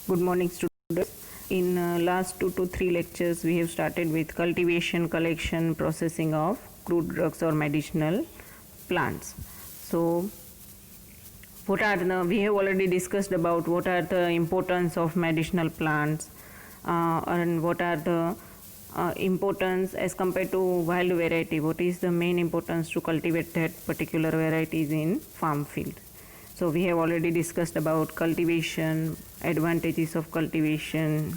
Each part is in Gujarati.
Good morning, students. In last 2 to 3 lectures, we have started with cultivation, collection, processing of crude drugs or medicinal plants. So, we have already discussed about what are the importance of medicinal plants and what are the importance as compared to wild variety. What is the main importance to cultivate that particular varieties in farm field? So we have already discussed about cultivation, advantages of cultivation,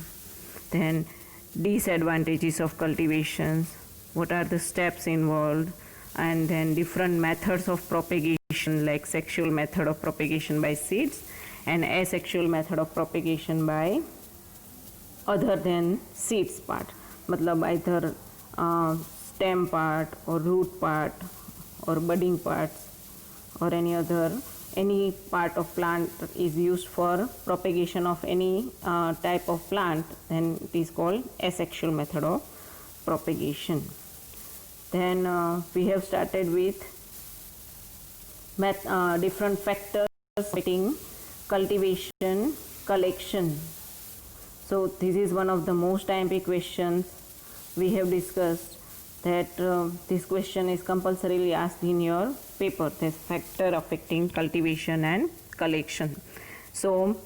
then disadvantages of cultivations, what are the steps involved, and then different methods of propagation like sexual method of propagation by seeds and asexual method of propagation by other than seeds part, matlab either stem part or root part or budding parts or any part of plant is used for propagation of any type of plant, then it is called asexual method of propagation. Then we have started with different factors affecting cultivation, collection. So this is one of the most IMP questions. We have discussed that this question is compulsorily asked in your paper, this factor affecting cultivation and collection. So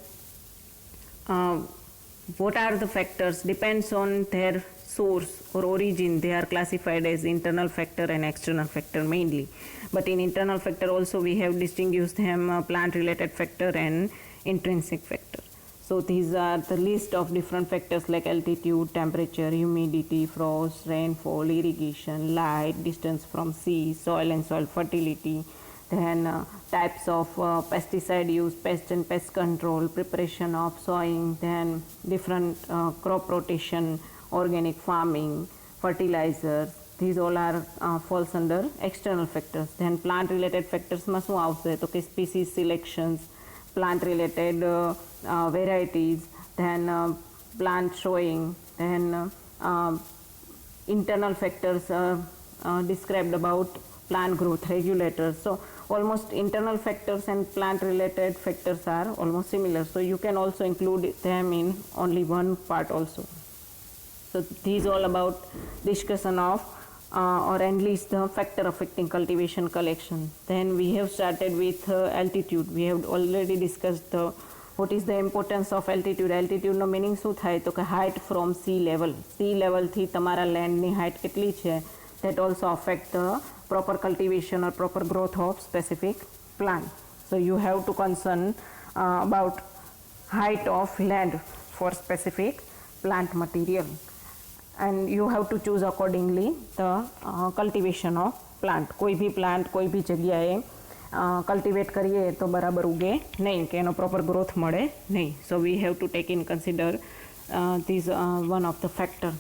what are the factors? Depends on their source or origin. They are classified as internal factor and external factor mainly, but in internal factor also we have distinguished them plant related factor and intrinsic factor. So these are the list of different factors like altitude, temperature, humidity, frost, rainfall, irrigation, light, distance from sea, soil and soil fertility, then types of pesticide use, pest and pest control, preparation of sowing, then different crop rotation, organic farming, fertilizers. These all are falls under external factors. Then plant related factors માં શું આવશે તો કે species selections, plant related varieties, then plant showing, then internal factors described about plant growth regulators. So almost internal factors and plant related factors are almost similar, so you can also include them in only one part also. So these all about discussion of or at least the factor affecting cultivation, collection. Then we have started with altitude. We have already discussed what is the importance of altitude. Altitude no meaning શું થાય તો કે height from sea level. Sea level થી તમારા land ની height કેટલી છે, that also affect the proper cultivation or proper growth of specific plant. So you have to concern about height of land for specific plant material, and you have to choose accordingly the cultivation of plant. કોઈ भी plant કોઈ भी જગ્યાએ કલ્ટિવેટ કરીએ તો બરાબર ઉગે નહીં કે એનો પ્રોપર ગ્રોથ મળે નહીં. So we have to take in consider this one of the factor.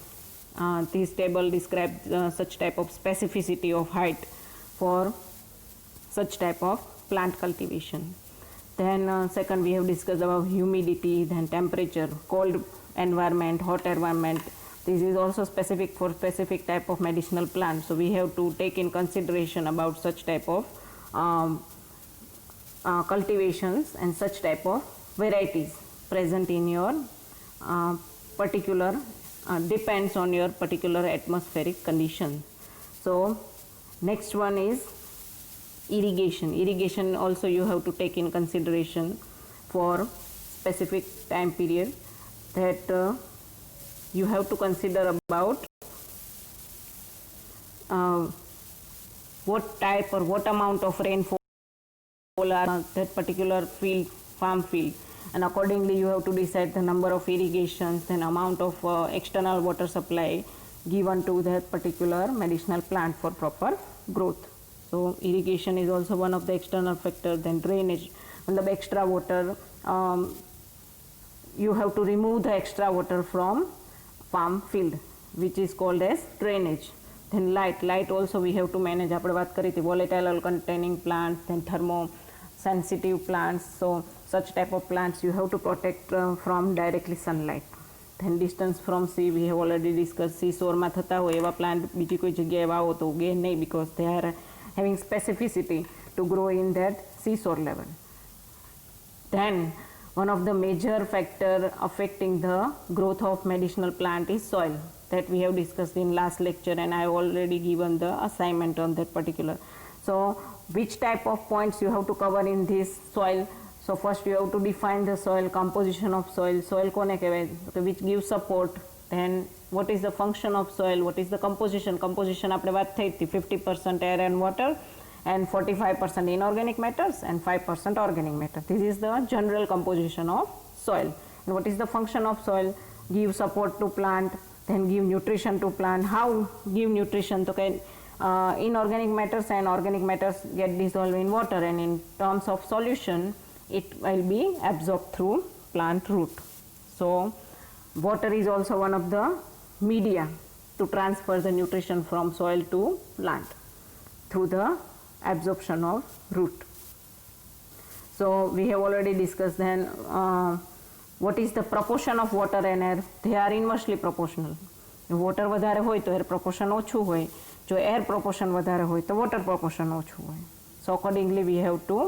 This table describes such type of specificity of height for such type of plant cultivation. Then second we have discussed about humidity, then temperature, cold environment, hot environment. This is also specific for specific type of medicinal plant. So we have to take in consideration about such type of cultivations and such type of varieties present in your particular depends on your particular atmospheric condition. So next one is irrigation. Irrigation also you have to take in consideration for specific time period, that you have to consider about what type or what amount of rainfall are that particular field, farm field, and accordingly you have to decide the number of irrigations and amount of external water supply given to that particular medicinal plant for proper growth. So irrigation is also one of the external factors. Then drainage, the extra water, you have to remove the extra water from farm field, which is called as drainage. Then light also we have to manage. આપણે વાત કરી હતી volatile oil containing plants, then thermo sensitive plants. So such type of plants you have to protect from directly sunlight. Then distance from sea, we have already discussed. seashore માં થતા હોય એવા plant બીજી કોઈ જગ્યાએ વાવો તો ઉગે નહીં, because they are having specificity to grow in that seashore level. Then one of the major factor affecting the growth of medicinal plant is soil, that we have discussed in last lecture, and I have already given the assignment on that particular. So which type of points you have to cover in this soil? So first you have to define the soil, composition of soil, soil kone kehavaય, which gives support. Then what is the function of soil, what is the composition? Composition આપણે વાત થઈ હતી 50% air and water and 45% inorganic matters and 5% organic matter. This is the general composition of soil. And what is the function of soil? Give support to plant, then give nutrition to plant. How give nutrition? So inorganic matters and organic matters get dissolved in water, and in terms of solution it will be absorbed through plant root. So water is also one of the media to transfer the nutrition from soil to plant through the absorption of root. So we have already discussed then what is the proportion of water and air. They are inversely proportional. જો water વધારે હોય તો air proportion ઓછું હોય, જો air proportion વધારે હોય તો water proportion ઓછું હોય. So accordingly we have to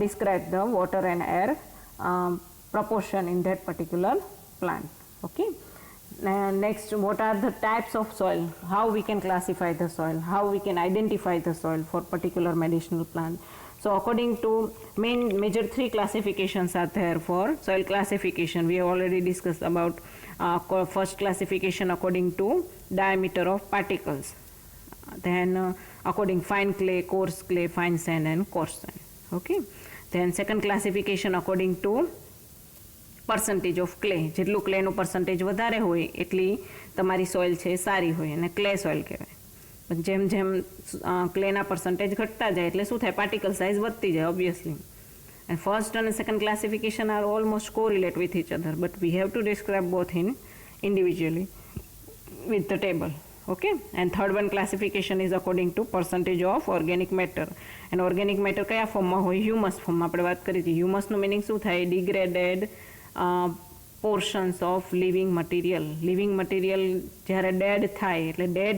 describe the water and air proportion in that particular plant. Okay. Next, what are the types of soil? How we can classify the soil? How we can identify the soil for particular medicinal plant? So according to major three classifications are there for soil classification. We have already discussed about first classification according to diameter of particles. Then according fine clay, coarse clay, fine sand and coarse sand. Okay. Then second classification according to percentage of clay. જેટલું ક્લેનું પર્સન્ટેજ વધારે હોય એટલી તમારી સોઇલ છે સારી હોય, અને ક્લે સોઇલ કહેવાય. પણ જેમ જેમ ક્લેના પર્સન્ટેજ ઘટતા જાય એટલે શું થાય, પાર્ટિકલ સાઇઝ વધતી જાય obviously. And first and second classification are almost correlate with each other, but we have to describe both in individually with the table. Okay. And third one classification is according to percentage of organic matter. And organic matter કયા ફોર્મમાં હોય? હ્યુમસ ફોર્મમાં. આપણે વાત કરી હતી હ્યુમસનું મિનિંગ શું થાય? Degraded portions of living material. Living material જ્યારે dead થાય એટલે dead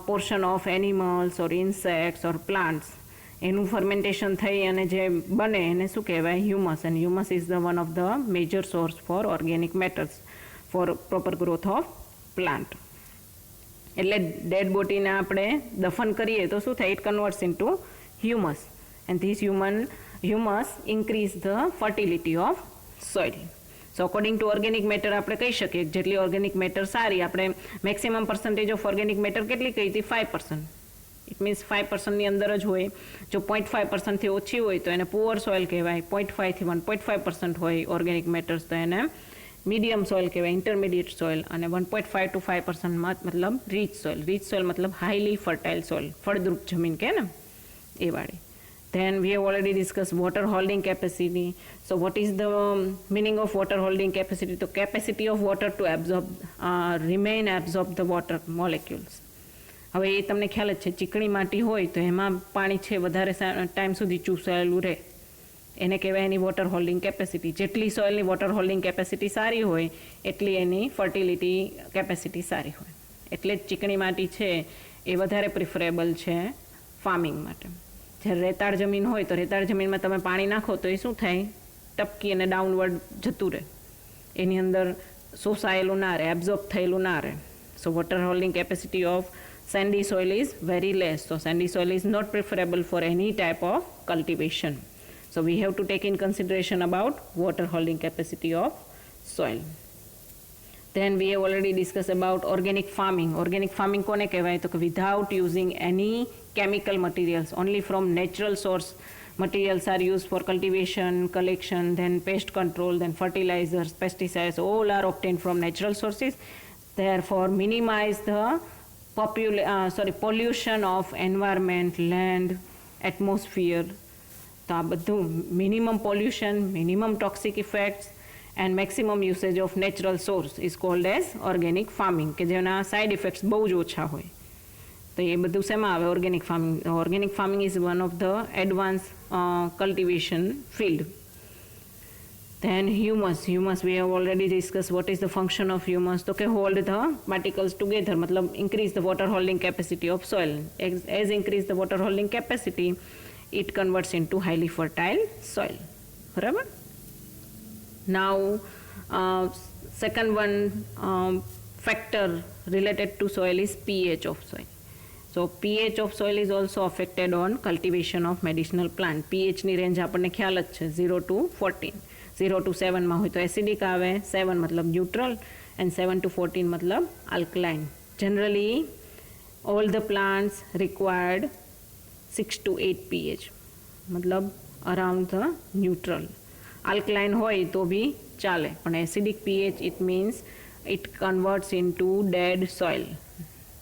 portion of animals or insects or plants, એનું fermentation થઈ અને જે બને એને શું કહેવાય? Humus. And humus is the one of the major source for organic matters for proper growth of plant. એટલે dead bodyને આપણે દફન કરીએ તો શું થાય? It converts into humus, and this humus increase the fertility of soil. So according to organic matter આપણે કહી શકીએ જેટલી organic matter સારી, આપણે maximum percentage of organic matter કેટલી કહી હતી? 5%. It means 5% ની અંદર જ હોય. જો 0.5% થી ઓછી હોય તો એને poor soil કહેવાય. 0.5 થી 1.5% હોય organic matters તો એને medium soil કહેવાય, intermediate soil. અને 1.5 to 5% મતલબ rich soil. Rich soil મતલબ highly fertile soil, ફળદ્રુપ જમીન કહે ને એ વાળી. Then we have already discussed water holding capacity. So what is the meaning of water holding capacity? The capacity of water to absorb, absorb the water molecules. હવે એ તમને ખ્યાલ જ છે, ચીકણી માટી હોય તો એમાં પાણી છે વધારે ટાઈમ સુધી ચૂસાયેલું રહે, એને કહેવાય એની વોટર હોલ્ડિંગ કેપેસિટી. જેટલી સોઇલની વોટર હોલ્ડિંગ કેપેસિટી સારી હોય એટલી એની ફર્ટિલિટી કેપેસિટી સારી હોય. એટલે જ ચીકણી માટી છે એ વધારે પ્રિફરેબલ છે ફાર્મિંગ માટે. જ્યારે રેતાળ જમીન હોય તો રેતાળ જમીનમાં તમે પાણી નાખો તો એ શું થાય? ટપકી અને ડાઉનવર્ડ જતું રહે, એની અંદર શોષાયેલું ના રહે, એબ્ઝોર્બ થયેલું ના રહે. So water holding capacity of sandy soil is very less. So sandy soil is not preferable for any type of cultivation. So we have to take in consideration about water holding capacity of soil. Then we have already discussed about organic farming. Organic farming kone kehvaય? તો કે without using any chemical materials, only from natural source materials are used for cultivation, collection, then pest control, then fertilizers, pesticides, all are obtained from natural sources. Therefore minimize the pollution of environment, land, atmosphere. તો આ બધું minimum pollution, minimum toxic effects and maximum usage of natural source is called as organic farming, કે જેના side effects બહુ જ ઓછા હોય. તો એ બધું શેમાં આવે? organic farming. Organic farming is one of the advanced cultivation field. Then humus. Humus we have already discussed what is the function of humus. So hold the particles together, matlab increase the water holding capacity of soil. As increase the water holding capacity, it converts into highly fertile soil. બરાબર? Now, second one factor related to soil is pH of soil. So pH of soil is also affected on cultivation of medicinal plant. pH ની રેન્જ આપણને ખ્યાલ જ છે 0 to 14. 0 to 7 માં હોય તો એસિડિક આવે, 7 मतलब ન્યુટ્રલ and 7 to 14 मतलब alkaline. Generally all the plants required 6 to 8 pH मतलब around the neutral. Alkaline હોય તો બી ચાલે, પણ acidic pH it means it converts into dead soil.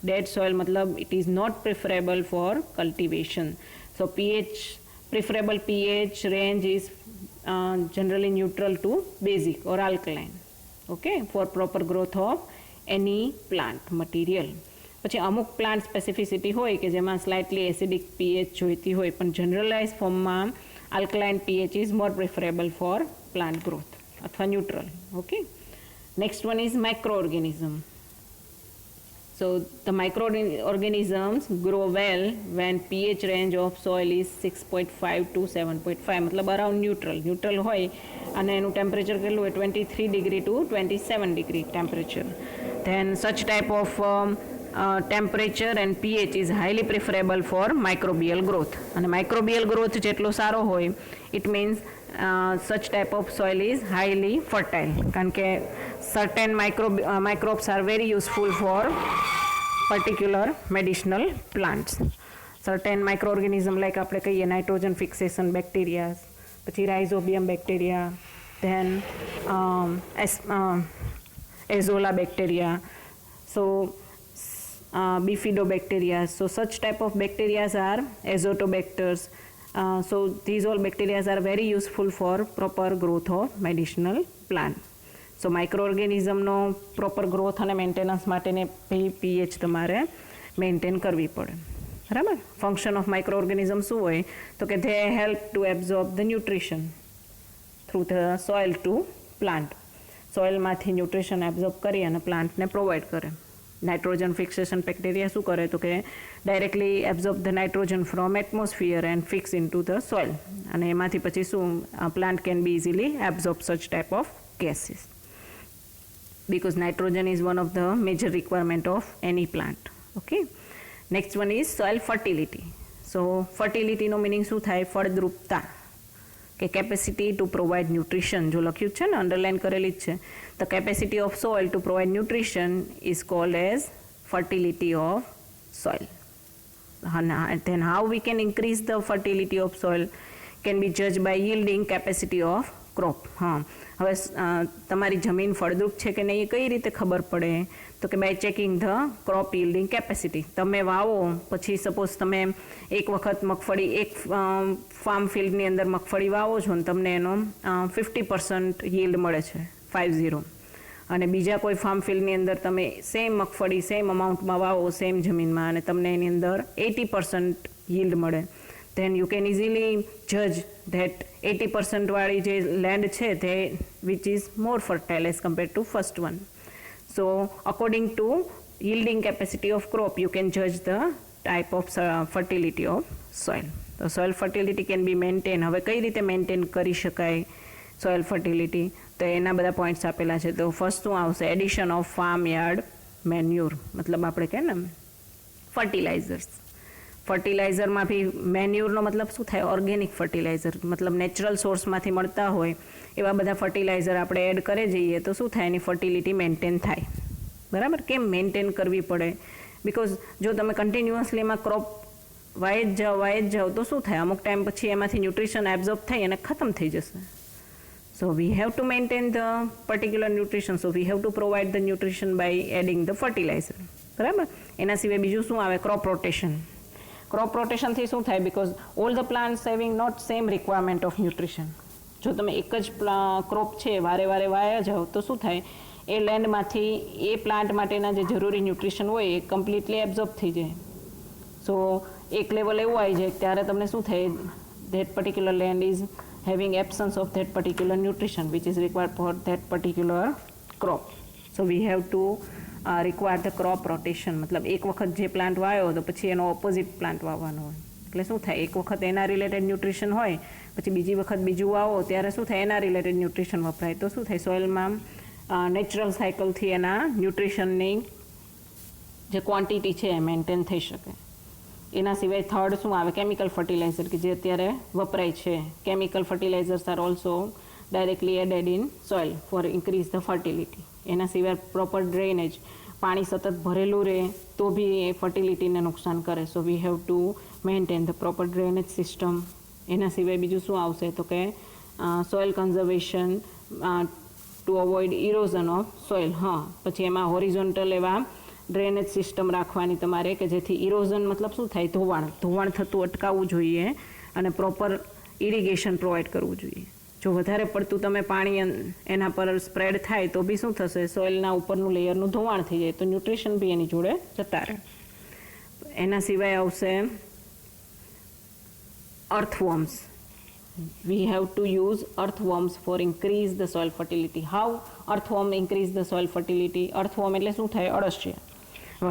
Dead soil मतलब it is not preferable for cultivation. So pH, preferable pH range is generally neutral to basic or alkaline, okay, for proper growth of any plant material. પછી અમુક પ્લાન્ટ સ્પેસિફિસિટી હોય કે જેમાં સ્લાઇટલી એસિડિક pH જોઈતી હોય, પણ જનરલાઇઝ ફોર્મમાં alkaline pH is more preferable for plant growth અથવા neutral, okay. Next one is microorganism. So the microorganisms grow well when pH range of soil is 6.5 to 7.5 मतलब around neutral. Neutral હોય અને એનું ટેમ્પરેચર કેટલું હોય 23 degree to 27 degree temperature. Then such type of temperature and pH is highly preferable for microbial growth. અને microbial growth જેટલો સારો હોય it means such type of soil is highly fertile, કારણ કે certain microbes are very useful for particular medicinal plants. Certain microorganism like આપણે કહીએ nitrogen fixation bacteria, પછી rhizobium bacteria, then azolla bacteria, so bifidobacteria. So such type of bacteria are azotobacters. So these all bacteria are very useful for proper growth of medicinal plant. So microorganism no proper growth અને maintenance માટેને pH તમારે maintain કરવી પડે, બરાબર. Function of microorganism શું હોય તો કે they help to absorb the nutrition through the soil to plant. સોઇલમાંથી ન્યુટ્રિશન એબ્ઝોર્બ કરી અને પ્લાન્ટને પ્રોવાઈડ કરે. નાઇટ્રોજન ફિક્સેશન બેક્ટેરિયા શું કરે તો કે directly absorb the nitrogen from atmosphere and fix into the soil, અને એમાંથી પછી શું plant can be easily absorb such type of gases because nitrogen is one of the major requirement of any plant, okay. Next one is soil fertility. So fertility no meaning શું થાય ફળદ્રુપતા કે capacity to provide nutrition. જો લખ્યું છે ને અંડરલાઇન કરેલી જ છે. The capacity of soil to provide nutrition is called as fertility of soil. Then how we can increase the fertility of soil can be judged by yielding capacity of crop. હવે તમારી જમીન ફળદ્રુપ છે કે નહીં એ કઈ રીતે ખબર પડે તો કે by checking the crop yielding capacity. તમે વાવો પછી સપોઝ તમે એક વખત મગફળી એક ફાર્મ ફિલ્ડની અંદર મગફળી વાવો છો ને તમને એનો 50% yield મળે છે 50, અને બીજા કોઈ ફાર્મ ફિલ્ડની અંદર તમે સેમ મગફળી સેમ અમાઉન્ટમાં વાવો સેમ જમીનમાં અને તમને એની અંદર 80% yield મળે. then you can easily judge that 80% વાળી જે land છે તે which is more fertile as compared to first one. So according to yielding capacity of crop you can judge the type of fertility of soil. So soil fertility can be maintained. હવે કઈ રીતે મેન્ટેન કરી શકાય soil fertility તો એના બધા પોઈન્ટ્સ આપેલા છે. તો ફર્સ્ટ શું આવશે addition of farm yard manure, मतलब આપણે કહે ને ફર્ટિલાઇઝર્સ. ફર્ટિલાઇઝરમાં બી મેન્યુરનો મતલબ શું થાય ઓર્ગેનિક ફર્ટિલાઇઝર, મતલબ નેચરલ સોર્સમાંથી મળતા હોય એવા બધા ફર્ટિલાઇઝર આપણે એડ કરે જઈએ તો શું થાય એની ફર્ટિલિટી મેન્ટેન થાય, બરાબર. કેમ મેન્ટેન કરવી પડે બિકોઝ જો તમે કન્ટિન્યુઅસલી એમાં ક્રોપ વાય જ જાઓ તો શું થાય અમુક ટાઈમ પછી એમાંથી ન્યુટ્રિશન એબ્ઝોર્બ થઈ અને ખતમ થઈ જશે. So we have to maintain the particular nutrition. So we have to provide the nutrition by adding the fertilizer, બરાબર. એના સિવાય બીજું શું આવે ક્રોપ રોટેશન. ક્રોપ રોટેશનથી શું થાય because all the plants having not same requirement of nutrition. જો તમે એક જ ક્રોપ છે વારે વારે વાયા જાઓ તો શું થાય એ લેન્ડમાંથી એ પ્લાન્ટ માટેના જે જરૂરી ન્યુટ્રિશન હોય એ કમ્પ્લીટલી એબ્ઝોર્બ થઈ જાય. સો એક લેવલ એવું આવી જાય ત્યારે તમને શું થાય that particular land is having absence of that particular nutrition which is required for that particular crop. So we have to require the crop rotation, मतलब એક વખત જે પ્લાન્ટ વાવ્યો તો પછી એનો ઓપોઝિટ પ્લાન્ટ વાવવાનો હોય, એટલે શું થાય, એક વખત એના રિલેટેડ ન્યુટ્રિશન હોય પછી બીજી વખત બીજું વાવો ત્યારે શું થાય, એના રિલેટેડ ન્યુટ્રિશન વપરાય, તો શું થાય, સોઇલમાં નેચરલ સાયકલથી એના ન્યુટ્રિશનની જે ક્વોન્ટિટી છે એ મેન્ટેન થઈ શકે. એના સિવાય થર્ડ શું આવે, કેમિકલ ફર્ટિલાઇઝર, કે જે અત્યારે વપરાય છે. Chemical fertilizers are also directly added in soil for increase the fertility. એના સિવાય પ્રોપર ડ્રેનેજ, પાણી સતત ભરેલું રહે તો બી એ ફર્ટિલિટીને નુકસાન કરે. So we have to maintain the proper drainage system. એના સિવાય બીજું શું આવશે તો કે soil conservation to avoid erosion of soil. પછી એમાં હોરિઝોન્ટલ એવા ડ્રેનેજ સિસ્ટમ રાખવાની તમારે કે જેથી ઇરોઝન મતલબ શું થાય, ધોવાણ થતું અટકાવવું જોઈએ અને પ્રોપર ઇરિગેશન પ્રોવાઈડ કરવું જોઈએ. જો વધારે પડતું તમે પાણી એના પર સ્પ્રેડ થાય તો બી શું થશે, સોઇલના ઉપરનું લેયરનું ધોવાણ થઈ જાય તો ન્યુટ્રિશન બી એની જોડે જતા રહે. એના સિવાય આવશે earthworms. We have to use earthworms for increase the soil fertility. How earthworm increase the soil fertility? earthworm એટલે શું થાય, અળસિયા.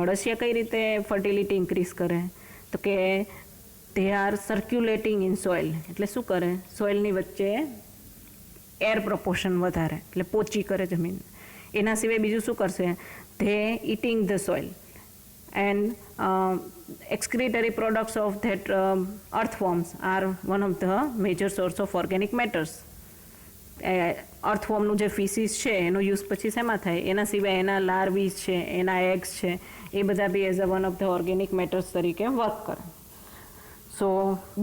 અળસિયા કઈ રીતે ફર્ટિલિટી ઇન્ક્રીઝ કરે તો કે they are circulating in soil. એટલે શું કરે, સોઇલની વચ્ચે એર પ્રપોર્શન વધારે, એટલે પોચી કરે જમીન. એના સિવાય બીજું શું કરશે, they eating the soil and excretory products of that earthworms are one of the major source of organic matters. અર્થવોર્મનું જે ફીસીસ છે એનો યુઝ પછી શેમાં થાય, એના સિવાય એના લાર્વીસ છે, એના એગ્સ છે, એ બધા be as a one of the organic matters તરીકે વર્ક કરે. So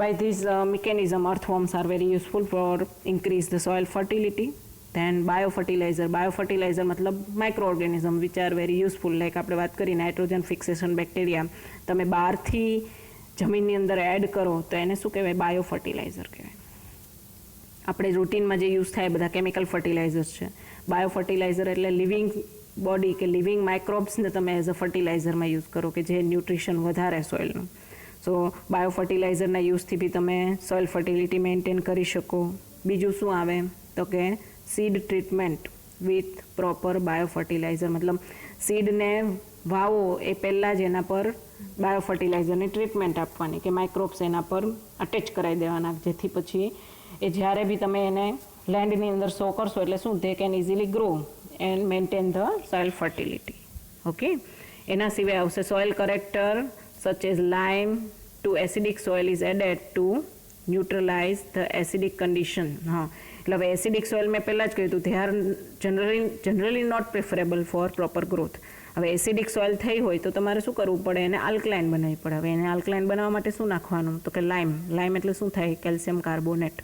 by this mechanism earthworms are very useful for increase the soil fertility. Then biofertiliser મતલબ micro organism which are very useful. Like આપણે વાત કરી નાઇટ્રોજન ફિક્સેશન બેક્ટેરિયા, તમે બહારથી જમીનની અંદર એડ કરો તો એને શું કહેવાય, બાયોફર્ટિલાઇઝર કહેવાય. આપણે રૂટીનમાં જે યુઝ થાય બધા કેમિકલ ફર્ટિલાઇઝર્સ છે. બાયોફર્ટિલાઇઝર એટલે લિવિંગ બોડી કે લિવિંગ માઇક્રોબ્સને તમે એઝ અ ફર્ટિલાઇઝરમાં યુઝ કરો કે જે ન્યુટ્રિશન વધારે સોઇલનું. સો બાયોફર્ટિલાઇઝરના યુઝથી બી તમે સોઇલ ફર્ટિલિટી મેન્ટેન કરી શકો. બીજું શું આવે તો કે seed treatment with proper biofertiliser, મતલબ સીડને વાવો એ પહેલાં જ એના પર બાયોફર્ટિલાઇઝરની ટ્રીટમેન્ટ આપવાની કે માઇક્રોબ્સ એના પર અટેચ કરાવી દેવાના, જેથી પછી એ જ્યારે બી તમે એને લેન્ડની અંદર સો કરશો એટલે શું, they can easily grow and maintain the soil fertility. Okay. એના સિવાય આવશે soil character such as lime to acidic soil is added to neutralize the acidic condition. એટલે હવે એસિડિક સોઇલ મેં પહેલાં જ કહ્યું હતું, they are generally not preferable for proper growth. હવે એસિડિક સોઇલ થઈ હોય તો તમારે શું કરવું પડે, એને આલ્કલાઇન બનાવવી પડે. હવે એને આલ્કલાઇન બનાવવા માટે શું નાખવાનું તો કે લાઇમ એટલે શું થાય, calcium carbonate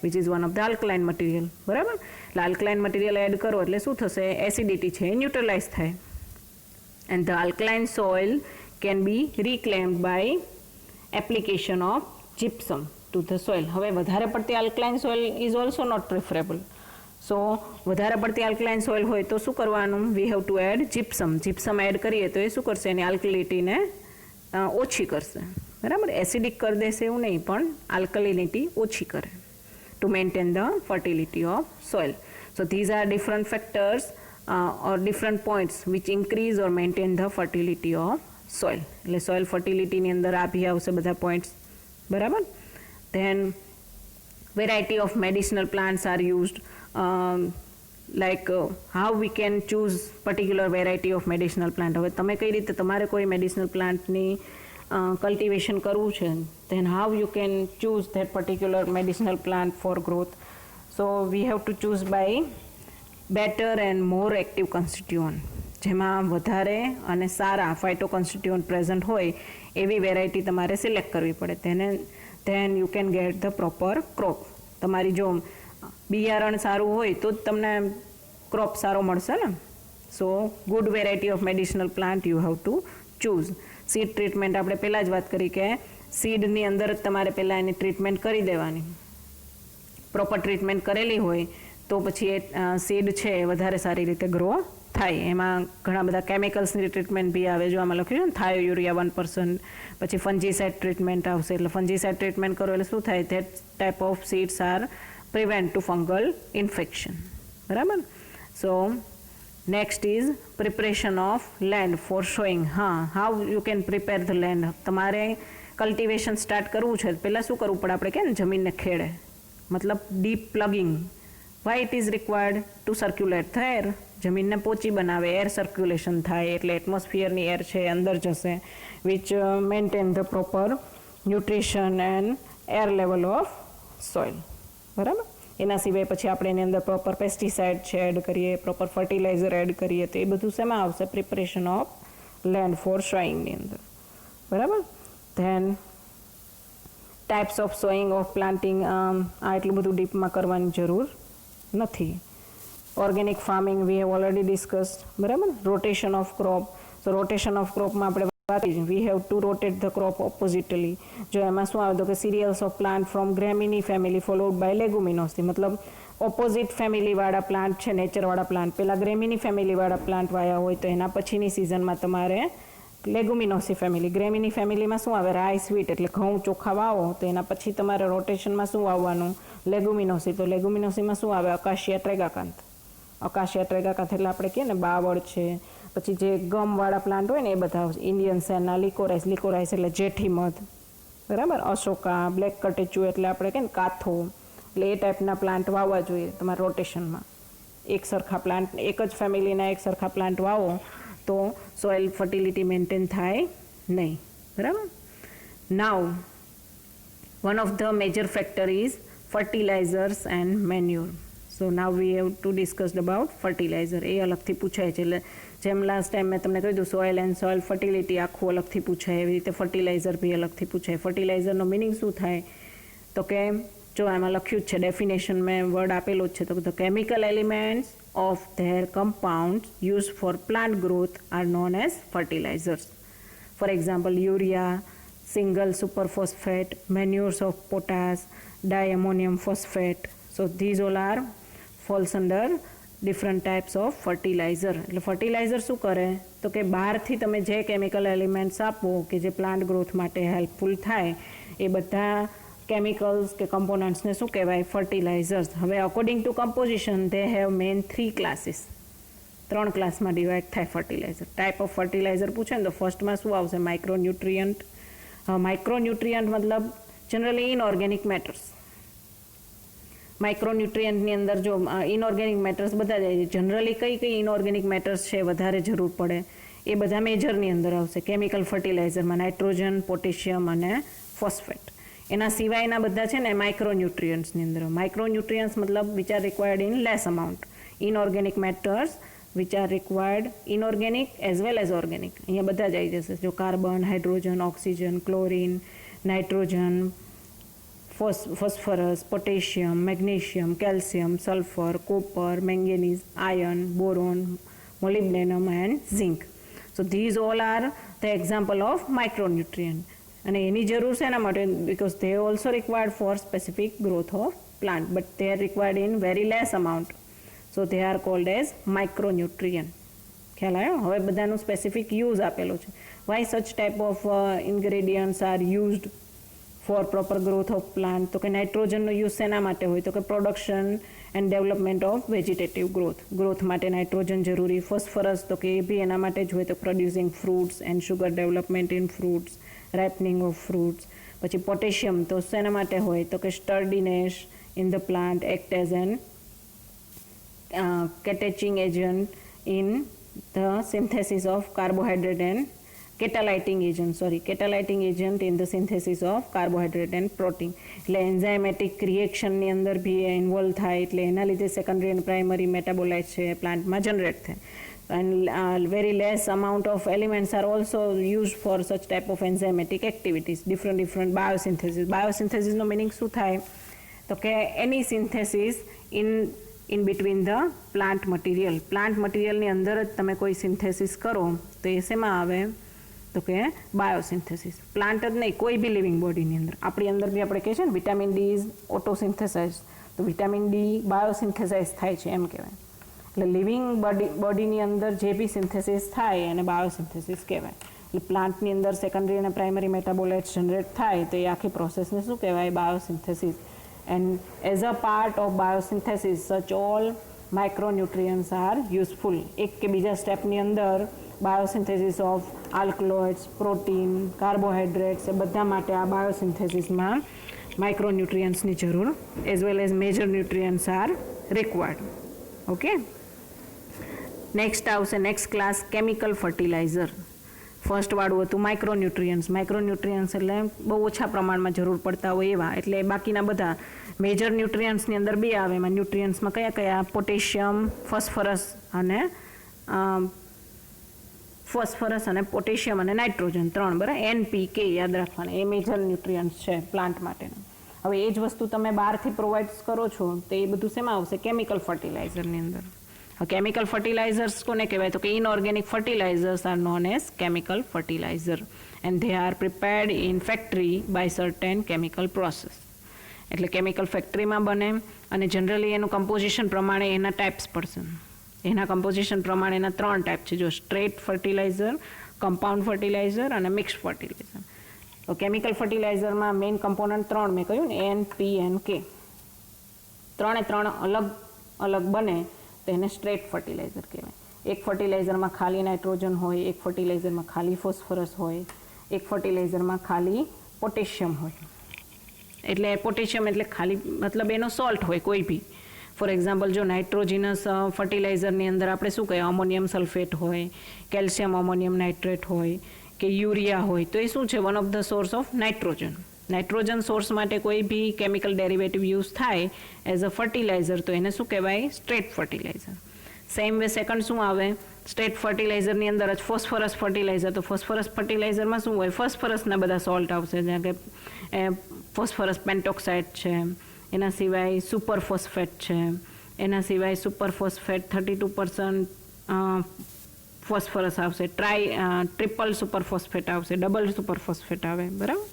which is one of the alkaline material. બરાબર. એટલે આલ્કલાઇન મટીરિયલ એડ કરો એટલે શું થશે, એસિડિટી છે એ ન્યુટ્રલાઇઝ થાય. And the alkaline soil can be reclaimed by application of gypsum to the soil. હવે વધારે પડતી alkaline soil is also not preferable. So વધારે પડતી આલ્કલાઇન સોઇલ હોય તો શું કરવાનું, we have to add gypsum add કરીએ તો એ શું કરશે, એની આલ્કલિટીને ઓછી કરશે. બરાબર. એસિડિક કરી દેશે એવું નહીં, પણ આલ્કલિનિટી ઓછી કરે two maintain the fertility of soil. So these R different factors or different points which increase or maintain the fertility of soil. એટલે સોઇલ ફર્ટિલિટીની અંદર આ બી આવશે બધા પોઈન્ટ્સ. બરાબર. Then variety of medicinal plants are used, like how we can choose particular variety of medicinal plant. હવે તમે કઈ રીતે તમારે કોઈ મેડિસિનલ પ્લાન્ટની કલ્ટિવેશન કરવું છે, then how you can choose that particular medicinal plant for growth. So we have to choose by better and more active constituent, જેમાં વધારે અને સારા ફાઇટો કોન્સ્ટિટ્યુઅન્ટ પ્રેઝન્ટ હોય એવી વેરાયટી તમારે સિલેક્ટ કરવી પડે. then you can get the proper crop. તમારી જો બિયારણ સારું હોય તો જ તમને ક્રોપ સારો મળશે ને. સો good variety of medicinal plant you have to choose. Seed treatment આપણે પહેલાં જ વાત કરી કે સીડની અંદર જ તમારે પહેલાં એની ટ્રીટમેન્ટ કરી દેવાની. પ્રોપર ટ્રીટમેન્ટ કરેલી હોય તો પછી એ સીડ છે એ વધારે સારી રીતે ગ્રો થાય. એમાં ઘણા બધા કેમિકલ્સની ટ્રીટમેન્ટ બી આવે, જો આમાં લખ્યું છે ને થાયોયુરિયા 1%, પછી ફંજીસાઇડ ટ્રીટમેન્ટ આવશે. એટલે ફંજીસાઇડ ટ્રીટમેન્ટ કરો એટલે શું થાય, that type of seeds are prevent to fungal infection. બરાબર. So next is preparation of land for sowing. How you can prepare the land. તમારે કલ્ટિવેશન સ્ટાર્ટ કરવું છે પહેલાં શું કરવું પડે આપણે કે ને જમીનને ખેડે મતલબ deep ploughing why it is required to circulate the air જમીનને પોચી બનાવે એર સર્ક્યુલેશન થાય એટલે એટમોસ્ફિયરની એર છે અંદર જશે which maintain the proper nutrition and air level of soil બરાબર એના સિવાય પછી આપણે એની અંદર પ્રોપર પેસ્ટિસાઇડ છે એડ કરીએ પ્રોપર ફર્ટિલાઇઝર એડ કરીએ તો એ બધું શેમાં આવશે પ્રિપરેશન ઓફ લેન્ડ ફોર સોઈંગની અંદર બરાબર then types of sowing of planting આ એટલું બધું ડીપમાં કરવાની જરૂર નથી organic farming we have already discussed બરાબર rotation of crop so rotation of ક્રોપમાં આપણે વી have to rotate the crop oppositely જો એમાં શું આવે તો કે cereals of plant from Gramineae family followed by લેગુમિનોસથી મતલબ ઓપોઝિટ ફેમિલીવાળા પ્લાન્ટ છે નેચરવાળા પ્લાન્ટ પહેલાં ગ્રેમિની ફેમિલીવાળા પ્લાન્ટ વાયા હોય તો એના પછીની સિઝનમાં તમારે લેગુમિનોસી ફેમિલી ગ્રેમિની ફેમિલીમાં શું આવે રાઈસ વ્હીટ એટલે ઘઉં ચોખા વાવો તો એના પછી તમારે રોટેશનમાં શું વાવવાનું લેગુમિનોસી તો લેગુમિનોસીમાં શું આવે અકાશિયા ટ્રેગાકાંત એટલે આપણે કહીએ ને બાવળ છે પછી જે ગમવાળા પ્લાન્ટ હોય ને એ બધા ઇન્ડિયન સેના લિકોરાઇસ એટલે જેઠી મધ બરાબર અશોકા બ્લેક કટેચુ એટલે આપણે કહીએ ને કાથો એટલે એ ટાઈપના પ્લાન્ટ વાવવા જોઈએ તમારા રોટેશનમાં એક સરખા પ્લાન્ટ એક જ ફેમિલીના એક સરખા પ્લાન્ટ વાવો તો સોઇલ ફર્ટિલિટી મેન્ટેન થાય નહીં બરાબર now one of the major factor is fertilisers and manure so now we have to discussed about fertiliser એ અલગથી પૂછાય છે એટલે જેમ લાસ્ટ ટાઈમ મેં તમને કહ્યું સોઇલ એન્ડ સોઇલ ફર્ટિલિટી આખું અલગથી પૂછાય એવી રીતે ફર્ટિલાઇઝર બી અલગથી પૂછાય ફર્ટિલાઇઝરનો મિનિંગ શું થાય તો કે જો એમાં લખ્યું જ છે ડેફિનેશન મેં વર્ડ આપેલો જ છે તો the chemical elements of their compounds used for plant growth are known as fertilizers. For example, urea, single superphosphate, manures of potash, diammonium phosphate. So these all are falls under different types of fertilizer. એટલે ફર્ટિલાઇઝર શું કરે તો કે બહારથી તમે જે કેમિકલ એલિમેન્ટ્સ આપો કે જે પ્લાન્ટ ગ્રોથ માટે હેલ્પફુલ થાય એ બધા કેમિકલ્સ કે કમ્પોનન્ટ્સને શું કહેવાય ફર્ટિલાઇઝર્સ હવે according to composition they have main 3 classes 3 ક્લાસમાં ડિવાઈડ થાય ફર્ટિલાઇઝર ટાઈપ ઓફ ફર્ટિલાઇઝર પૂછે ને તો ફર્સ્ટમાં શું આવશે માઇક્રોન્યુટ્રિયન્ટ મતલબ જનરલી ઇનઓર્ગેનિક મેટર્સ માઇક્રોન્યુટ્રિયન્ટની અંદર જો ઇનઓર્ગેનિક મેટર્સ બધા જાય છે જનરલી કઈ ઇનઓર્ગેનિક મેટર્સ છે વધારે જરૂર પડે એ બધા મેજરની અંદર આવશે કેમિકલ ફર્ટિલાઇઝરમાં નાઇટ્રોજન પોટેશિયમ અને ફોસ્ફેટ એના સિવાયના બધા છે ને માઇક્રોન્યુટ્રિયન્ટ્સની અંદર માઇક્રોન્યુટ્રિયન્ટ્સ મતલબ which are required in less amount inorganic matters which are required inorganic as well as organic અહીંયા બધા જ આવી જશે જો carbon hydrogen oxygen chlorine nitrogen phosphorus potassium magnesium calcium sulphur copper manganese iron boron molybdenum and zinc so these all are the example of micronutrient અને એની જરૂર છે એના માટે because they also required for specific growth of plant but they are required in very less amount so they are called as micronutrient ખ્યાલ આવ્યો હવે બધાનું સ્પેસિફિક યુઝ આપેલો છે why such type of ingredients are used for proper growth of plant તો કે નાઇટ્રોજનનો યુઝ શેના માટે હોય તો કે production and development of vegetative growth માટે નાઇટ્રોજન જરૂરી ફોસ્ફરસ તો કે એ બી એના માટે જ હોય તો producing fruits and sugar development in fruits ripening of fruits પછી પોટેશિયમ તો શેના માટે હોય તો કે sturdiness in the plant act as an cateching agent in the synthesis of carbohydrate and catalyzing agent in the synthesis of carbohydrate and protein એટલે એન્ઝાઇમેટિક રિએક્શનની અંદર બી ઇન્વોલ્વ થાય એટલે એના લીધે સેકન્ડરી એન્ડ પ્રાઇમરી મેટાબોલાઇટ છે પ્લાન્ટમાં જનરેટ થાય and very less amount of elements are also used for such type of enzymatic activities different biosynthesis no meaning શું થાય તો કે any synthesis in between the plant material ની અંદર જ તમે કોઈ સિન્થેસિસ કરો તો એ શેમાં આવે તો કે બાયોસિન્થેસિસ પ્લાન્ટ જ નહીં કોઈ બી લિવિંગ બોડીની અંદર આપણી અંદર બી આપણે કહે છે ને વિટામિન ડી ઇઝ ઓટોસિન્થેસાઇઝ તો વિટામિન ડી બાયોસિન્થેસાઇઝ થાય છે એમ કહેવાય એટલે લિવિંગ બોડીની અંદર જે બી સિન્થેસિસ થાય એને બાયોસિન્થેસિસ કહેવાય એટલે પ્લાન્ટની અંદર સેકન્ડરી અને પ્રાઇમરી મેટાબોલાઇટ્સ જનરેટ થાય તો એ આખી પ્રોસેસને શું કહેવાય biosynthesis and as a part of biosynthesis such all માઇક્રોન્યુટ્રિયન્ટ્સ R useful. એક કે બીજા સ્ટેપની અંદર biosynthesis of alkaloids, protein, carbohydrates એ બધા માટે આ બાયોસિન્થેસિસમાં માઇક્રોન્યુટ્રિયન્ટ્સની જરૂર as well as major nutrients are required. Okay, next આવશે next class chemical fertiliser. First વાળું હતું માઇક્રોન્યુટ્રિયન્ટ્સ. માઇક્રોન્યુટ્રિયન્ટ્સ એટલે બહુ ઓછા પ્રમાણમાં જરૂર પડતા હોય એવા, એટલે બાકીના બધા મેજર ન્યુટ્રિયન્ટ્સની અંદર બે આવે. એમાં ન્યુટ્રિયન્ટ્સમાં કયા કયા? પોટેશિયમ, ફોસ્ફરસ અને પોટેશિયમ અને નાઇટ્રોજન, 3. બરાબર, NPK યાદ રાખવાના, એ મેજર ન્યુટ્રિયન્ટ્સ છે પ્લાન્ટ માટેના. હવે એ જ વસ્તુ તમે બહારથી પ્રોવાઈડ કરો છો તો એ બધું શેમાં આવશે? કેમિકલ ફર્ટિલાઇઝરની અંદર. કેમિકલ ફર્ટિલાઇઝર્સ કોને કહેવાય? તો કે inorganic fertilizers are known as chemical fertilizer and they are prepared in factory by certain chemical process. એટલે કેમિકલ ફેક્ટરીમાં બને અને જનરલી એનું કમ્પોઝિશન પ્રમાણે એના ટાઈપ્સ પડશે. એના કમ્પોઝિશન પ્રમાણે એના 3 ટાઈપ છે. જો સ્ટ્રેટ ફર્ટિલાઇઝર, કમ્પાઉન્ડ ફર્ટિલાઇઝર અને મિક્સ ફર્ટિલાઇઝર. તો કેમિકલ ફર્ટિલાઇઝરમાં મેઇન કમ્પોનન્ટ 3 મેં કહ્યું ને, N, P and K. 3 અલગ અલગ બને તો એને સ્ટ્રેટ ફર્ટિલાઇઝર કહેવાય. એક ફર્ટિલાઇઝરમાં ખાલી નાઇટ્રોજન હોય, એક ફર્ટિલાઇઝરમાં ખાલી ફોસ્ફરસ હોય, એક ફર્ટિલાઇઝરમાં ખાલી પોટેશિયમ હોય. એટલે પોટેશિયમ એટલે ખાલી મતલબ એનો સોલ્ટ હોય કોઈ બી. ફોર એક્ઝામ્પલ, જો નાઇટ્રોજિનસ ફર્ટિલાઇઝરની અંદર આપણે શું કહીએ? અમોનિયમ સલ્ફેટ હોય, કેલ્શિયમ અમોનિયમ નાઇટ્રેટ હોય કે યુરિયા હોય, તો એ શું છે? One of the source of nitrogen. Nitrogen source માટે કોઈ બી કેમિકલ ડેરિવેટિવ યુઝ થાય એઝ અ ફર્ટિલાઇઝર તો એને શું કહેવાય? Straight fertilizer. Same way second શું આવે? સ્ટ્રેટ ફર્ટિલાઇઝરની અંદર જ ફોસ્ફરસ ફર્ટિલાઇઝર. તો ફોસ્ફરસ ફર્ટિલાઇઝરમાં શું હોય? ફોસ્ફરસના બધા સોલ્ટ આવશે, જેમ કે ફોસ્ફરસ પેન્ટોક્સાઇડ છે, એના સિવાય સુપર ફોસ્ફેટ છે, એના સિવાય સુપર ફોસ્ફેટ 32% ફોસ્ફરસ આવશે, ટ્રિપલ સુપર ફોસ્ફેટ આવશે, ડબલ સુપર ફોસ્ફેટ આવે. બરાબર.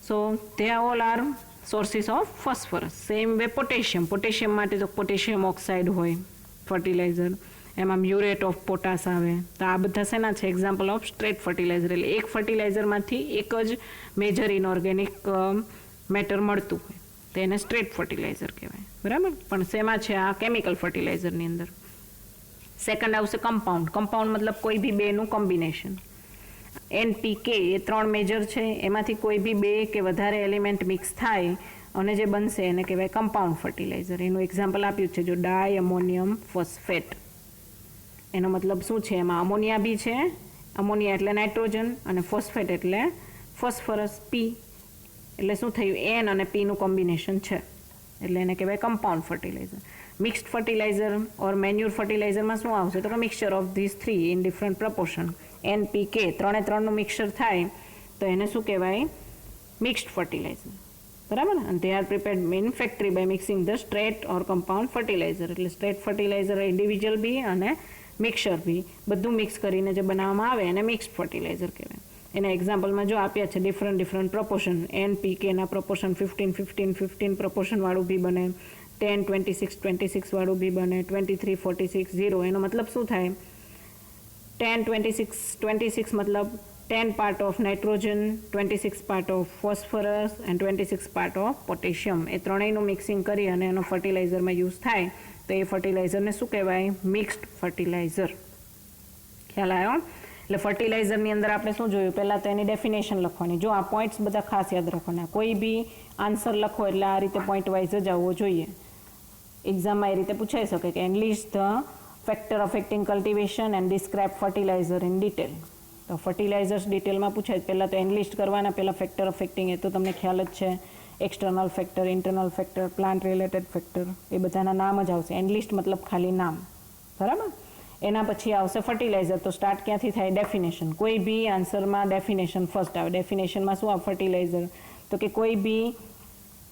So they all are sources of phosphorus. Same way potassium. Potassium માટે તો પોટેશિયમ ઓક્સાઇડ હોય ફર્ટિલાઇઝર, એમાં મ્યુરેટ ઓફ પોટાસ આવે. તો આ બધા શેના છે? Example of straight fertilizer. એટલે એક ફર્ટિલાઇઝરમાંથી એક જ મેજર ઇનઓર્ગેનિક મેટર મળતું હોય તો એને સ્ટ્રેટ ફર્ટિલાઇઝર કહેવાય. બરાબર. પણ શેમાં છે? આ કેમિકલ ફર્ટિલાઇઝરની અંદર. સેકન્ડ આવશે કમ્પાઉન્ડ. કમ્પાઉન્ડ મતલબ કોઈ બી બેનું કોમ્બિનેશન. NPK એ 3 મેજર છે, એમાંથી કોઈ બી 2 કે વધારે એલિમેન્ટ મિક્સ થાય અને જે બનશે એને કહેવાય કમ્પાઉન્ડ ફર્ટિલાઇઝર. એનું એક્ઝામ્પલ આપ્યું છે, જો ડાય અમોનિયમ ફોસ્ફેટ. એનો મતલબ શું છે? એમાં અમોનિયા બી છે, અમોનિયા એટલે નાઇટ્રોજન, અને ફોસ્ફેટ એટલે ફોસ્ફરસ, P. એટલે શું થયું? N અને P નું કોમ્બિનેશન છે, એટલે એને કહેવાય compound fertilizer. Mixed fertilizer or manure ફર્ટિલાઇઝરમાં શું આવશે? તો કે mixture of these 3 in different proportion. NPK 3 નું મિક્સચર થાય તો એને શું કહેવાય? Mixed fertilizer. બરાબર. અને they are prepared in factory by mixing the straight or compound fertilizer. એટલે સ્ટ્રેટ ફર્ટિલાઇઝર ઇન્ડિવિજ્યુઅલ બી અને મિક્સચર બી બધું મિક્સ કરીને જે બનાવવામાં આવે એને મિક્સ્ડ ફર્ટિલાઇઝર કહેવાય. એના એક્ઝામ્પલમાં જો આપ્યા છે ડિફરન્ટ પ્રપોર્શન. NPKના પ્રપોર્શન 15-15-15 પ્રપોર્શનવાળું બી બને, 10-26-26 વાળું બી બને, 23-46-0. એનો મતલબ શું થાય? 10-26-26 મતલબ 10 part of nitrogen, 26 part of phosphorus and 26 part of potassium. એ ત્રણેયનું મિક્સિંગ કરી અને એનો ફર્ટિલાઇઝરમાં યુઝ થાય તો એ ફર્ટિલાઇઝરને શું કહેવાય? Mixed fertilizer. ખ્યાલ આવ્યો? એટલે ફર્ટિલાઇઝરની અંદર આપણે શું જોયું? પહેલાં તો એની ડેફિનેશન લખવાની. જો આ પોઈન્ટ્સ બધા ખાસ યાદ રાખવાના. કોઈ બી આન્સર લખો એટલે આ રીતે પોઈન્ટ વાઇઝ જ આવવો જોઈએ. એક્ઝામમાં એ રીતે પૂછાઈ શકે કે analyst the factor affecting cultivation and describe fertiliser in detail. તો ફર્ટિલાઇઝર્સ ડિટેલમાં પૂછાય. પહેલાં તો એનલિસ્ટ કરવાના, પહેલાં ફેક્ટર અફેક્ટિંગ એ તો તમને ખ્યાલ જ છે. External factor, internal factor, plant related factor, એ બધાના નામ જ આવશે. એનલિસ્ટ મતલબ ખાલી નામ. બરાબર. એના પછી આવશે ફર્ટિલાઇઝર. તો સ્ટાર્ટ ક્યાંથી થાય? ડેફિનેશન. કોઈ બી આન્સરમાં ડેફિનેશન ફર્સ્ટ આવે. ડેફિનેશનમાં શું આવે? ફર્ટિલાઇઝર. તો કે કોઈ બી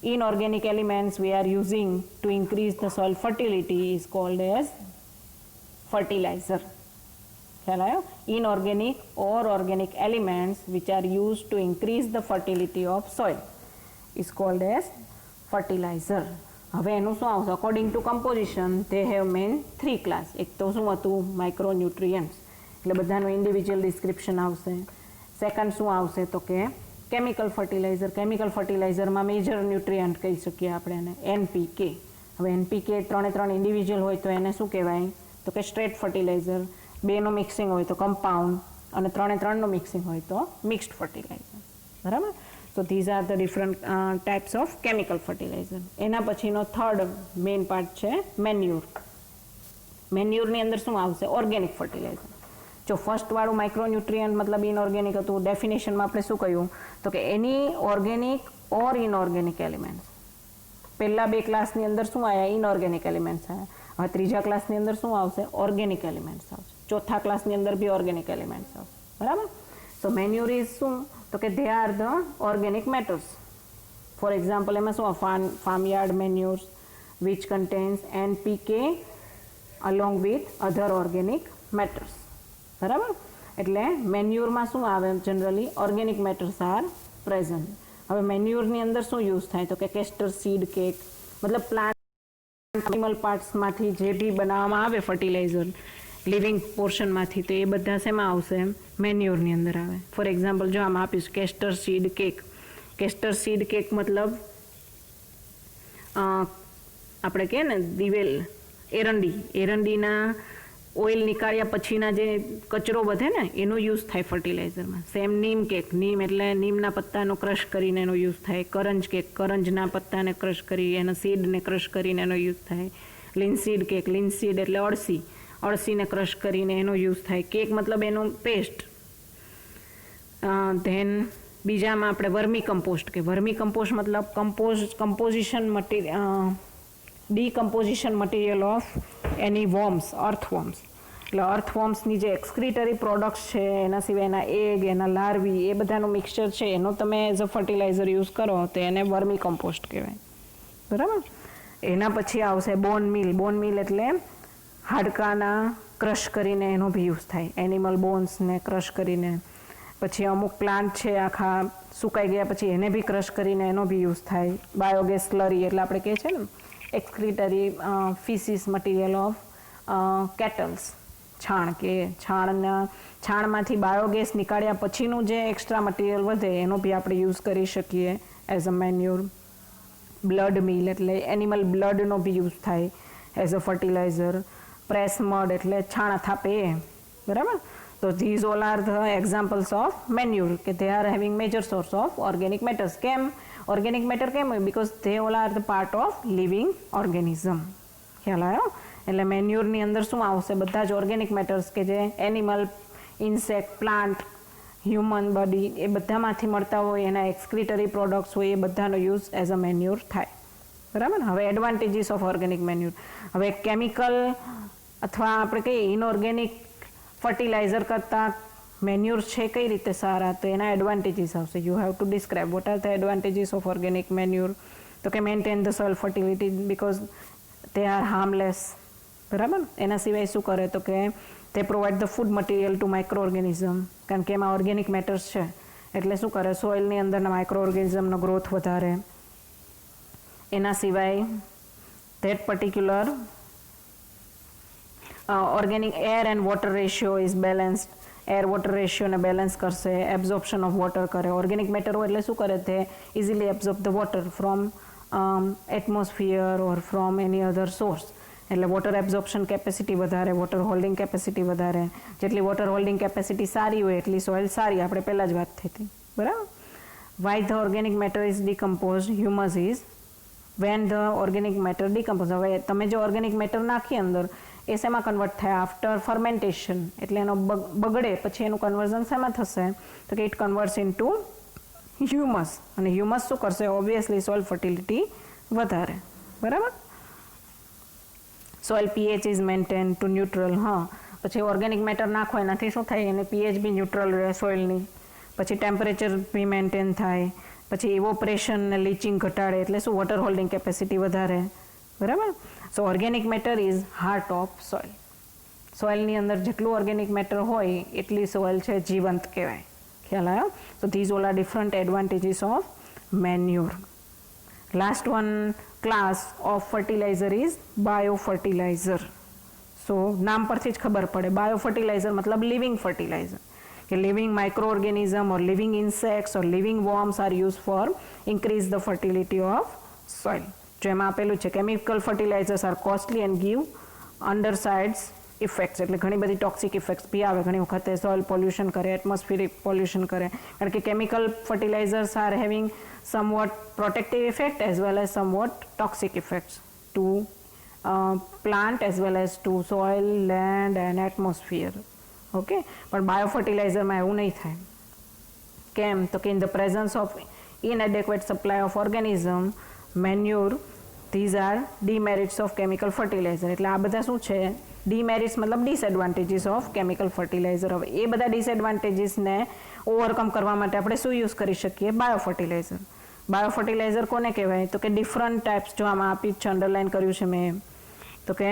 inorganic elements we are using to increase the soil fertility is called as fertilizer. ખ્યાલ આવ્યો? Inorganic or organic elements which are used to increase the fertility of soil is called as fertilizer. હવે એનું શું આવશે? According to composition they have main 3 class. એક તો શું હતું? માઇક્રોન્યુટ્રિયન્ટ્સ. એટલે બધાનું ઇન્ડિવિજ્યુઅલ ડિસ્ક્રિપ્શન આવશે. સેકન્ડ શું આવશે? તો કે કેમિકલ ફર્ટિલાઇઝર. કેમિકલ ફર્ટિલાઇઝરમાં મેજર ન્યુટ્રિયન્ટ કહી શકીએ આપણે એને NPK. હવે એનપીકે 3 ઇન્ડિવિજ્યુઅલ હોય તો એને શું કહેવાય? તો કે સ્ટ્રેટ ફર્ટિલાઇઝર. 2નું મિક્સિંગ હોય તો કમ્પાઉન્ડ, અને 3નું મિક્સિંગ હોય તો મિક્સ્ડ ફર્ટિલાઇઝર. બરાબર? So these are the different types of chemical fertilizer. એના પછીનો થર્ડ મેઇન પાર્ટ છે મેન્યુર. મેન્યુરની અંદર શું આવશે? Organic fertilizer. જો ફર્સ્ટવાળું માઇક્રોન્યુટ્રિયન્ટ મતલબ ઇનઓર્ગેનિક હતું, ડેફિનેશનમાં આપણે શું કહ્યું? તો કે એની ઓર્ગેનિક ઓર ઇનઓર્ગેનિક એલિમેન્ટ્સ. પહેલા 2 ક્લાસની અંદર શું આવ્યા? ઇનઓર્ગેનિક એલિમેન્ટ્સ આવ્યા. હવે ત્રીજા ક્લાસની અંદર શું આવશે? ઓર્ગેનિક એલિમેન્ટ્સ આવશે. ચોથા ક્લાસની અંદર બી ઓર્ગેનિક એલિમેન્ટ્સ આવશે. બરાબર? તો મેન્યુર ઇઝ શું? તો કે they are the organic matters. For example એમાં શું? Farmyard manures which contains NPK along with other organic matters. બરાબર? એટલે મેન્યુરમાં શું આવે? Generally organic matters are present. હવે મેન્યુરની અંદર શું યુઝ થાય? તો કે કેસ્ટર સીડ કેક, મતલબ પ્લાન્ટ એનિમલ પાર્ટ્સમાંથી જે બી બનાવવામાં આવે ફર્ટિલાઇઝર લિવિંગ પોર્શનમાંથી, તો એ બધા શેમાં આવશે? મેન્યુરની અંદર આવે. ફોર એક્ઝામ્પલ જો આમ આપીશ castor seed cake. Castor seed cake મતલબ આપણે કહે ને દિવેલ, એરંડીના ઓઇલ નીકાળ્યા પછીના જે કચરો વધે ને એનો યુઝ થાય ફર્ટિલાઇઝરમાં. સેમ નીમ કેક, નીમ એટલે નીમના પત્તાનો ક્રશ કરીને એનો યુઝ થાય. કરંજ કેક, કરંજના પત્તાને ક્રશ કરી એના સીડને ક્રશ કરીને એનો યુઝ થાય. લિનસીડ કેક, લિનસીડ એટલે અળસીને ક્રશ કરીને એનો યુઝ થાય. કેક મતલબ એનો પેસ્ટ. ધેન બીજામાં આપણે વર્મી કમ્પોસ્ટ કે વર્મી કમ્પોસ્ટ મતલબ decomposition material of any worms, earthworms. એટલે અર્થવોર્મ્સની જે એક્સક્રીટરી પ્રોડક્ટ્સ છે, એના સિવાય એના એગ, એના લાર્વી, એ બધાનું મિક્સચર છે, એનો તમે એઝ અ ફર્ટિલાઇઝર યુઝ કરો તો એને વર્મી કમ્પોસ્ટ કહેવાય. બરાબર? એના પછી આવશે બોન મિલ. બોન મિલ એટલે હાડકાના ક્રશ કરીને એનો બી યુઝ થાય, એનિમલ બોન્સને ક્રશ કરીને. પછી અમુક પ્લાન્ટ છે આખા સુકાઈ ગયા પછી એને બી ક્રશ કરીને એનો બી યુઝ થાય. બાયોગેસ સ્લરી એટલે આપણે કહે છે ને એક્સક્રીટરી ફીસીસ મટીરિયલ ઓફ કેટલ્સ, છાણ, કે છાણમાંથી બાયોગેસ નીકાળ્યા પછીનું જે એક્સ્ટ્રા મટીરિયલ વધે એનો બી આપણે યુઝ કરી શકીએ as a manure. Blood meal એટલે એનિમલ બ્લડનો બી યુઝ થાય as a fertiliser. Press mud એટલે છાણા થાપે એ. બરાબર? તો these all are the examples of manure કે they are having major source of organic matters. કેમ ઓર્ગેનિક મેટર કેમ હોય? Because they all are the part of living organism. ખ્યાલ આવ્યો? એટલે મેન્યુરની અંદર શું આવશે? બધા જ ઓર્ગેનિક મેટર્સ કે જે animal, insect, plant, human body એ બધામાંથી મળતા હોય, એના એક્સક્રીટરી પ્રોડક્ટ્સ હોય, એ બધાનો યુઝ એઝ અ મેન્યુર થાય. બરાબર? હવે એડવાન્ટેજીસ ઓફ ઓર્ગેનિક મેન્યુર. હવે કેમિકલ અથવા આપણે કહીએ ઇનઓર્ગેનિક ફર્ટિલાઇઝર કરતાં મેન્યુર છે કઈ રીતે સારા? તો એના એડવાન્ટેજીસ આવશે. You have to describe what are the advantages of organic manure. તો કે maintain the soil fertility because they are harmless. બરાબર? એના સિવાય શું કરે? તો કે તે provide the food material to microorganism. કારણ કે એમાં ઓર્ગેનિક મેટર્સ છે એટલે શું કરે? સોઇલની અંદરના માઇક્રો ઓર્ગેનિઝમનો ગ્રોથ વધારે. એના સિવાય that particular organic air and water ratio is balanced. Air water રેશિયોને બેલેન્સ કરશે. એબ્ઝોર્પ્શન ઓફ વોટર કરે. ઓર્ગેનિક મેટર હોય એટલે શું કરે? તે easily absorb the water from atmosphere or from any other source. એટલે વોટર એબ્ઝોર્પ્શન કેપેસિટી વધારે, વોટર હોલ્ડિંગ કેપેસિટી વધારે. જેટલી વોટર હોલ્ડિંગ કેપેસિટી સારી હોય એટલી સોઇલ સારી. આપણે પહેલાં જ વાત થઈ હતી. બરાબર? Y the organic matter is decompose? Humus is when the organic matter decompose. હવે તમે જે ઓર્ગેનિક મેટર નાખી અંદર એ શેમાં કન્વર્ટ થાય? After fermentation. એટલે એનો બગડે પછી એનું કન્વર્ઝન શેમાં થશે? તો કે ઇટ કન્વર્ટ્સ ઇન્ટુ હ્યુમસ. અને હ્યુમસ શું કરશે? ઓબ્વિયસલી સોઇલ ફર્ટિલિટી વધારે. બરાબર? Soil pH is maintain to neutral. હા, પછી ઓર્ગેનિક મેટર નાખો એનાથી શું થાય? એને પીએચ બી ન્યુટ્રલ રહે સોઇલની. પછી ટેમ્પરેચર બી મેન્ટેન થાય. પછી ઇવોપરેશન ને લીચિંગ ઘટાડે. એટલે શું? વોટર હોલ્ડિંગ કેપેસિટી વધારે. બરાબર? So organic matter is heart of soil. સોઇલની અંદર જેટલું ઓર્ગેનિક મેટર હોય એટલી સોઇલ છે જીવંત કહેવાય. ખ્યાલ આવ્યો? So these all are different advantages of manure. Last one class of fertiliser is biofertiliser. So નામ પરથી જ ખબર પડે બાયો ફર્ટિલાઇઝર મતલબ લિવિંગ ફર્ટિલાઇઝર. કે living microorganism or living insects or living worms are use for increase the fertility of soil. જો એમાં આપેલું છે chemical fertilizers are costly and give undersides effects, એટલે ઘણી બધી ટોક્સિક ઇફેક્ટ્સ બી આવે. ઘણી વખતે સોઇલ પોલ્યુશન કરે, એટમોસ્ફિયરિક પોલ્યુશન કરે, કારણ કે chemical fertilizers are having somewhat protective effect as well as somewhat toxic effects to plant as well as to soil, land and atmosphere. Okay, પણ બાયોફર્ટિલાઇઝરમાં એવું નહીં થાય. કેમ? તો કે in the presence of inadequate supply of organism, manure, these are demerits of chemical fertilizer. એટલે આ બધા શું છે? ડીમેરિટ્સ મતલબ ડિસએડવાન્ટેજીસ ઓફ કેમિકલ ફર્ટિલાઇઝર. હવે એ બધા ડિસએડવાન્ટેજીસને ઓવરકમ કરવા માટે આપણે શું યુઝ કરી શકીએ? બાયોફર્ટિલાઇઝર. બાયોફર્ટિલાઇઝર કોને કહેવાય? તો કે ડિફરન્ટ ટાઈપ્સ, જો આમાં આપી છે, અંડરલાઇન કર્યું છે મેં, તો કે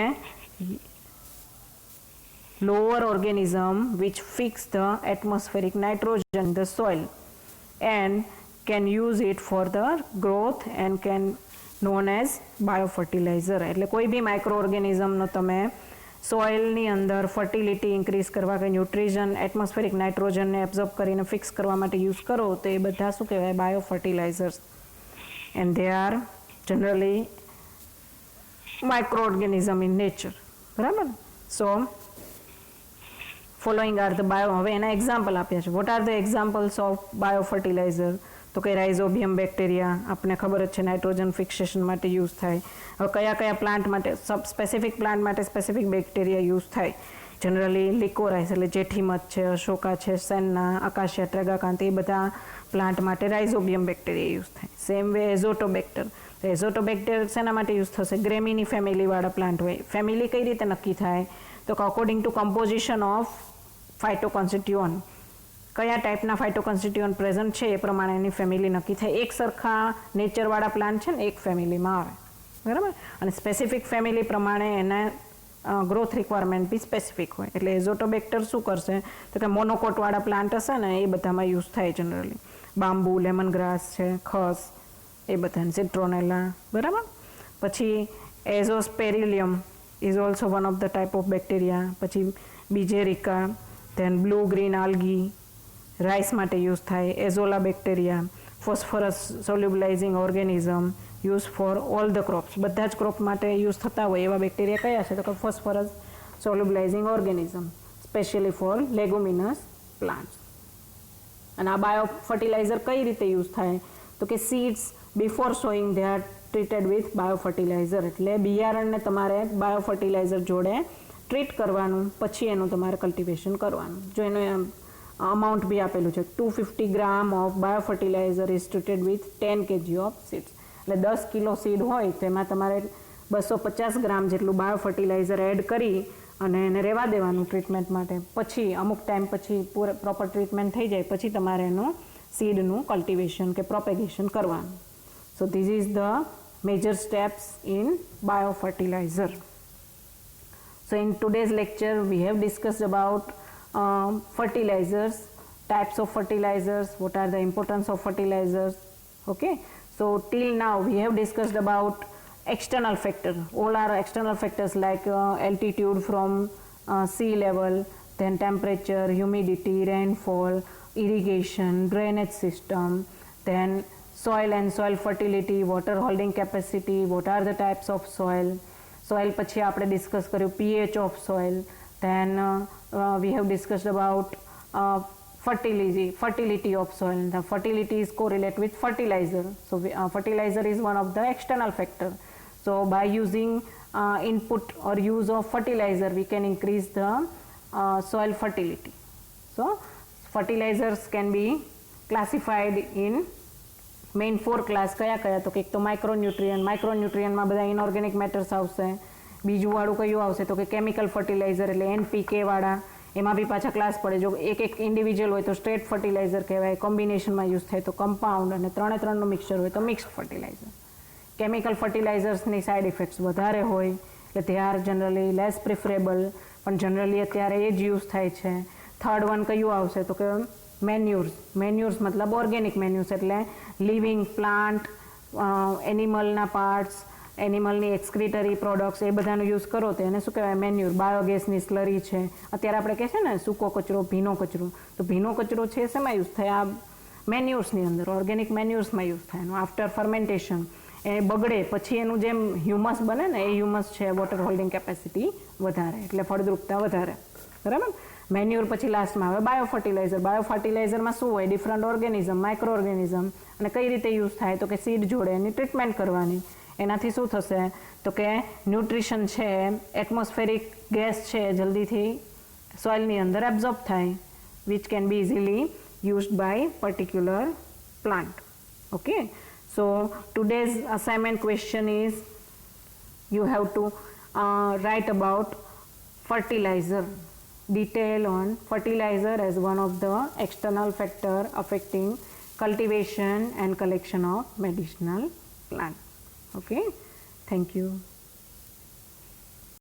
lower organism which fix the atmospheric nitrogen in the soil and can use it for the growth and can known as biofertilizer. એટલે કોઈ બી માઇક્રો ઓર્ગેનિઝમનો તમે સોઇલની અંદર ફર્ટિલિટી ઇન્ક્રીઝ કરવા કે ન્યુટ્રિશન એટમોસ્ફેરિક નાઇટ્રોજનને એબ્ઝોર્બ કરીને ફિક્સ કરવા માટે યુઝ કરો તો એ બધા શું કહેવાય? Biofertilisers. And they are generally microorganism in nature. બરાબર? So following are the bio. હવે એના એક્ઝામ્પલ આપ્યા છે. What are the examples of biofertiliser? તો કે રાઇઝોબિયમ બેક્ટેરિયા, આપણને ખબર જ છે નાઇટ્રોજન ફિક્સેશન માટે યુઝ થાય. હવે કયા કયા પ્લાન્ટ માટે, સ્પેસિફિક પ્લાન્ટ માટે સ્પેસિફિક બેક્ટેરિયા યુઝ થાય? જનરલી લિકોરાઇસ એટલે જેઠીમધ છે, અશોકા છે, સેન્ના, અકાશિયા ટ્રેગાકાંત, એ બધા પ્લાન્ટ માટે રાઇઝોબિયમ બેક્ટેરિયા યુઝ થાય. Same way azotobacter. એઝોટોબેક્ટર શેના માટે યુઝ થશે? ગ્રેમિની ફેમિલીવાળા પ્લાન્ટ હોય. ફેમિલી કઈ રીતે નક્કી થાય? તો કે અકોર્ડિંગ ટુ કમ્પોઝિશન ઓફ ફાઇટોકોન્સ્ટિટ્યુઅન્ટ, કયા ટાઈપના ફાઇટોકોન્સ્ટિટ્યુઅન્ટ પ્રેઝન્ટ છે એ પ્રમાણે એની ફેમિલી નક્કી થાય. એક સરખા નેચરવાળા પ્લાન્ટ છે ને એક ફેમિલીમાં આવે. બરાબર? અને સ્પેસિફિક ફેમિલી પ્રમાણે એને ગ્રોથ રિક્વાયરમેન્ટ બી સ્પેસિફિક હોય. એટલે એઝોટોબેક્ટર શું કરશે? તો કે મોનોકોટવાળા પ્લાન્ટ હશે ને એ બધામાં યુઝ થાય જનરલી. બાંબુ, લેમન ગ્રાસ છે, ખસ, એ બધાને, સિટ્રોનેલા. બરાબર? પછી azospirillum is also one of the type of bacteria. પછી beijerinckia, then blue green algae, rice માટે યુઝ થાય. Azolla bacteria, phosphorus solubilising organism, use for all the crops. બધા જ ક્રોપ માટે યુઝ થતા હોય એવા બેક્ટેરિયા કયા છે? તો કે phosphorus solubilising organism, specially for leguminous plants. અને આ બાયો ફર્ટિલાઇઝર કઈ રીતે યુઝ થાય? તો કે seeds before sowing they are treated with biofertiliser. એટલે બિયારણને તમારે બાયોફર્ટિલાઇઝર જોડે ટ્રીટ કરવાનું, પછી એનું તમારે કલ્ટિવેશન કરવાનું. જો એનું અમાઉન્ટ બી આપેલું છે, 250 gram of biofertiliser is treated with 10 kg of seeds. એટલે 10 કિલો સીડ હોય તેમાં તમારે 250 ગ્રામ જેટલું બાયોફર્ટિલાઇઝર એડ કરી અને એને રહેવા દેવાનું ટ્રીટમેન્ટ માટે. પછી અમુક ટાઈમ પછી પ્રોપર ટ્રીટમેન્ટ થઈ જાય પછી તમારે એનું સીડનું કલ્ટિવેશન કે પ્રોપેગેશન કરવાનું. So this is the major steps in biofertilizer. So in today's lecture we have discussed about fertilizers, types of fertilizers, what are the importance of fertilizers. Okay, so till now we have discussed about external factors. All are external factors like altitude from sea level, then temperature, humidity, rainfall, irrigation, drainage system, then soil and soil fertility, water holding capacity, what are the types of soil. Soil પછી આપણે ડિસ્કસ કર્યું pH of soil. Then we have discussed about fertility of soil. The fertility is correlate with fertilizer. So fertilizer is one of the external factor. So by using input or use of fertilizer we can increase the soil fertility. So fertilizers can be classified in main 4 class. કયા કયા? તો કે એક તો માઇક્રોન્યુટ્રિયન્ટમાં બધા ઇનઓર્ગેનિક મેટર્સ આવશે. બીજું વાળું કયું આવશે? તો કે કેમિકલ ફર્ટિલાઇઝર એટલે NPK વાળા. એમાં બી પાછા ક્લાસ પડે. જો એક ઇન્ડિવિજ્યુઅલ હોય તો સ્ટ્રેટ ફર્ટિલાઇઝર કહેવાય, કોમ્બિનેશનમાં યુઝ થાય તો કમ્પાઉન્ડ, અને ત્રણનું મિક્સચર હોય તો મિક્સ્ડ ફર્ટિલાઇઝર. કેમિકલ ફર્ટિલાઇઝર્સની સાઇડ ઇફેક્ટ્સ વધારે હોય એટલે they are generally less preferable, પણ જનરલી અત્યારે એ જ યુઝ થાય છે. થર્ડ વન કયું આવશે? તો કે મેન્યુર્સ મતલબ ઓર્ગેનિક મેન્યુર્સ એટલે લિવિંગ પ્લાન્ટ, એનિમલના પાર્ટ્સ, એનિમલની એક્સક્રિટરી પ્રોડક્ટ્સ, એ બધાનો યુઝ કરો તો એને શું કહેવાય? મેન્યુર. બાયોગેસની સ્લરી છે. અત્યારે આપણે કહે છે ને સૂકો કચરો, ભીનો કચરો, તો ભીનો કચરો છે શેમાં યુઝ થાય? આ મેન્યુર્સની અંદર, ઓર્ગેનિક મેન્યુર્સમાં યુઝ થાય. આફ્ટર ફર્મેન્ટેશન એ બગડે પછી એનું જેમ હ્યુમસ બને ને એ હ્યુમસ છે વોટર હોલ્ડિંગ કેપેસિટી વધારે, એટલે ફળદ્રુપતા વધારે, બરાબર. મેન્યુર પછી લાસ્ટમાં આવે બાયોફર્ટિલાઇઝર. બાયોફર્ટિલાઇઝરમાં શું હોય? ડિફરન્ટ ઓર્ગેનિઝમ, માઇક્રો ઓર્ગેનિઝમ, અને કઈ રીતે યુઝ થાય તો કે સીડ જોડે એની ટ્રીટમેન્ટ કરવાની. એનાથી શું થશે તો કે ન્યુટ્રિશન છે, એટમોસ્ફેરિક ગેસ છે જલ્દીથી સોઇલની અંદર એબ્ઝોર્બ થાય, which can be easily used by particular plant. Okay, so today's assignment question is you have to write about fertilizer, detail on fertilizer as one of the external factor affecting cultivation and collection of medicinal plant. Okay, thank you.